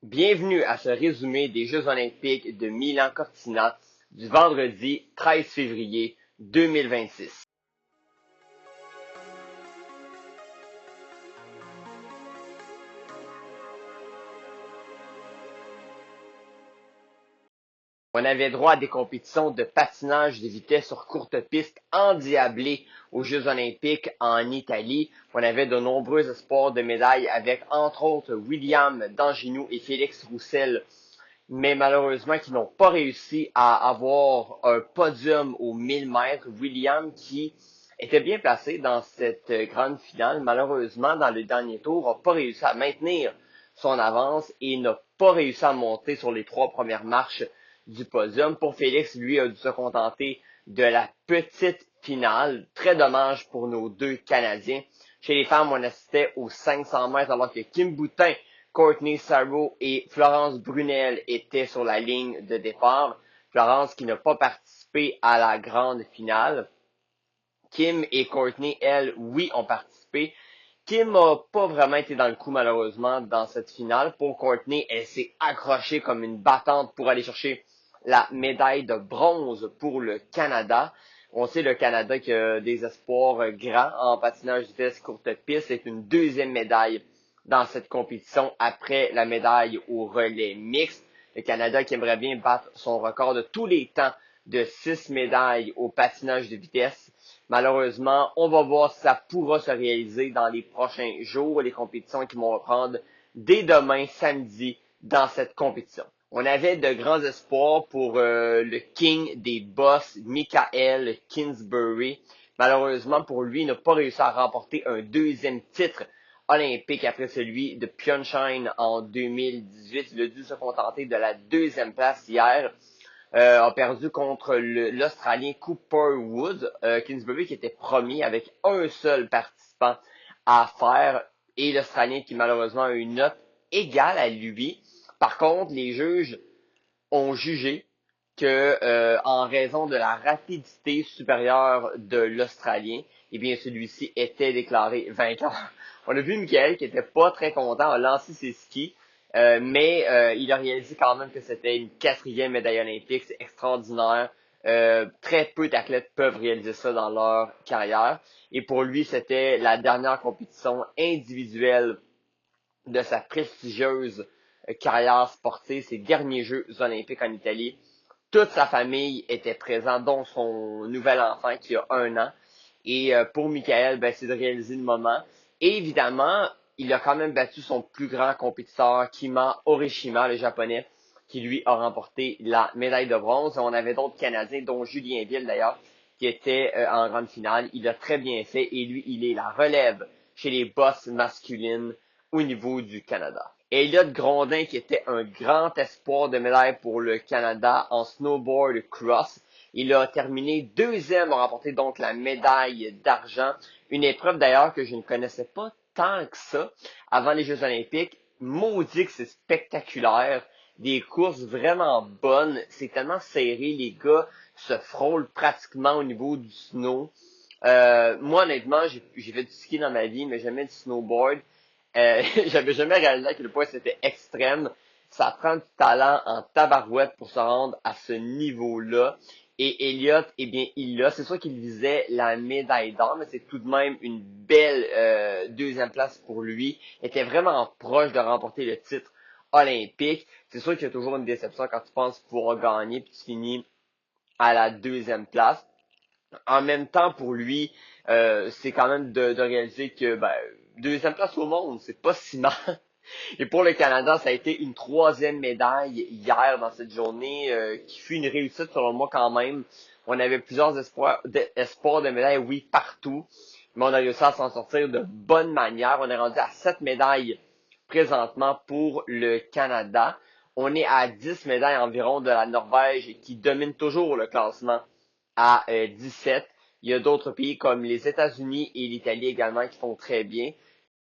Bienvenue à ce résumé des Jeux olympiques de Milan-Cortina du vendredi 13 février 2026. On avait droit à des compétitions de patinage de vitesse sur courte piste endiablées aux Jeux olympiques en Italie. On avait de nombreux espoirs de médailles avec entre autres William Danginou et Félix Roussel, mais malheureusement qui n'ont pas réussi à avoir un podium aux 1000 mètres. William qui était bien placé dans cette grande finale, malheureusement dans le dernier tour, n'a pas réussi à maintenir son avance et n'a pas réussi à monter sur les trois premières marches du podium. Pour Félix, lui, a dû se contenter de la petite finale. Très dommage pour nos deux Canadiens. Chez les femmes, on assistait aux 500 mètres alors que Kim Boutin, Courtney Sarro et Florence Brunel étaient sur la ligne de départ. Florence qui n'a pas participé à la grande finale. Kim et Courtney, elles, oui, ont participé. Kim n'a pas vraiment été dans le coup, malheureusement, dans cette finale. Pour Courtney, elle s'est accrochée comme une battante pour aller chercher la médaille de bronze pour le Canada. On sait le Canada qui a des espoirs grands en patinage de vitesse courte piste. C'est une deuxième médaille dans cette compétition après la médaille au relais mixte. Le Canada qui aimerait bien battre son record de tous les temps de 6 médailles au patinage de vitesse. Malheureusement, on va voir si ça pourra se réaliser dans les prochains jours, les compétitions qui vont reprendre dès demain, samedi, dans cette compétition. On avait de grands espoirs pour le king des boss, Michael Kingsbury. Malheureusement pour lui, il n'a pas réussi à remporter un deuxième titre olympique après celui de Pyeongchang en 2018. Il a dû se contenter de la deuxième place hier. A perdu contre l'Australien Cooper Wood. Kingsbury qui était premier avec un seul participant à faire et l'Australien qui malheureusement a une note égale à lui. Par contre, les juges ont jugé que en raison de la rapidité supérieure de l'Australien, eh bien celui-ci était déclaré vainqueur. On a vu Michael qui était pas très content, a lancé ses skis, mais il a réalisé quand même que c'était une quatrième médaille olympique, c'est extraordinaire. Très peu d'athlètes peuvent réaliser ça dans leur carrière. Et pour lui, c'était la dernière compétition individuelle de sa prestigieuse carrière sportive, ses derniers Jeux olympiques en Italie. Toute sa famille était présente, dont son nouvel enfant qui a 1 an. Et pour Michael, ben, c'est de réaliser le moment. Et évidemment, il a quand même battu son plus grand compétiteur, Kima Orishima, le japonais, qui lui a remporté la médaille de bronze. On avait d'autres Canadiens, dont Julien Ville d'ailleurs, qui était en grande finale. Il a très bien fait et lui, il est la relève chez les boss masculines au niveau du Canada. Elliott Grondin, qui était un grand espoir de médaille pour le Canada en snowboard cross. Il a terminé deuxième, a remporté donc la médaille d'argent. Une épreuve d'ailleurs que je ne connaissais pas tant que ça avant les Jeux olympiques. Maudit que c'est spectaculaire. Des courses vraiment bonnes. C'est tellement serré. Les gars se frôlent pratiquement au niveau du snow. Moi, honnêtement, j'ai fait du ski dans ma vie, mais jamais du snowboard. J'avais jamais réalisé à quel point c'était extrême. Ça prend du talent en tabarouette pour se rendre à ce niveau-là. Et Elliott, eh bien, il l'a. C'est sûr qu'il visait la médaille d'or, mais c'est tout de même une belle deuxième place pour lui. Il était vraiment proche de remporter le titre olympique. C'est sûr qu'il y a toujours une déception quand tu penses pouvoir gagner puis tu finis à la deuxième place. En même temps, pour lui, c'est quand même de réaliser que deuxième place au monde, c'est pas si mal. Et pour le Canada, ça a été une troisième médaille hier dans cette journée, qui fut une réussite selon moi quand même. On avait plusieurs espoirs de médailles, oui, partout, mais on a réussi à s'en sortir de bonne manière. On est rendu à 7 médailles présentement pour le Canada. On est à 10 médailles environ de la Norvège qui domine toujours le classement à 17. Il y a d'autres pays comme les États-Unis et l'Italie également qui font très bien.